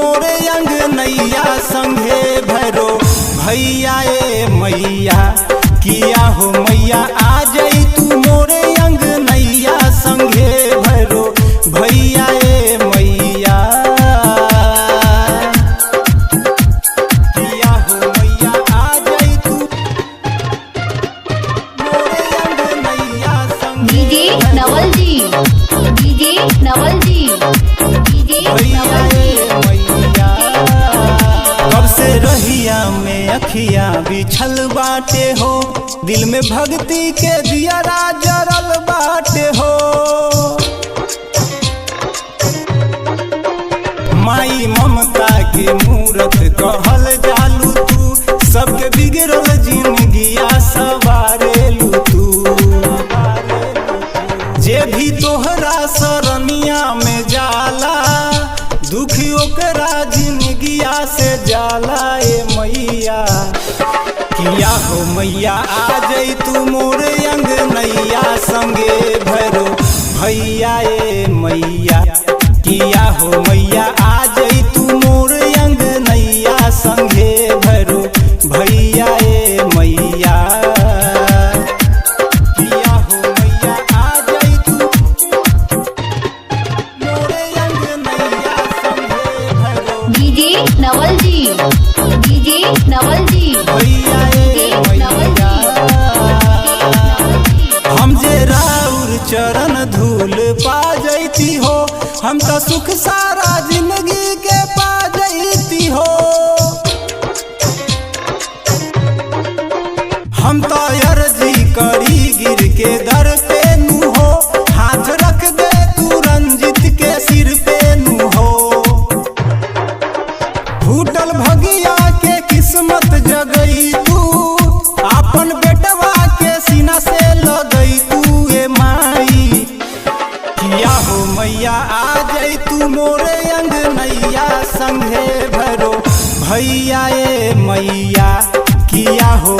मोरे अंगनैया संगे भैरो भैया ए मैया किया हो मैया आ जाई तू मोरे अंगनैया संगे भैरो भैया ए मैया किया हो मैया आ जाई तू मोरे अंगनैया संगे डीजे नवल जी, डीजे नवल जी, डीजे भैया ए मैया। कब से रहिया में अखिया बिछल बाटे हो दिल में भक्ति के दियरा जरल बाटे हो माई ममता के मूरत कहल जालू तू सबके बिगड़ल जिंदगिया सवारेलू तू जे भी तोहरा सरनिया में जाला दुखी ओकरा जिंदगिया से जाला ए मैया किया हो मैया आ जाई तू मोरे अंगनैया संगे भैरो भैया ए मैया किया हो मैया आ जाई तू मोरे अंगनैया संगे भैरो भैया ए मैया किया हो मैया आ जाई तू मोरे अंगनैया संगे भैरो डीजे नवल जी, डीजे नवल जी, भैया ए मैया। हम जे राउर चरण धूल पा जैती हो हम तो सुख सारा जिंदगी के पा जैती हो हम तो अर्जी करी गिर के दर पे नू हो हाथ रख दे तू रंजित के सिर पे नू हो फूटल भगिया के किस्मत जगई तू अपन बेटवा के सीना से लगई तू ए माई किया हो मैया आ जाई तू मोरे अंगनैया संगे भैरो भैया ए मैया किया हो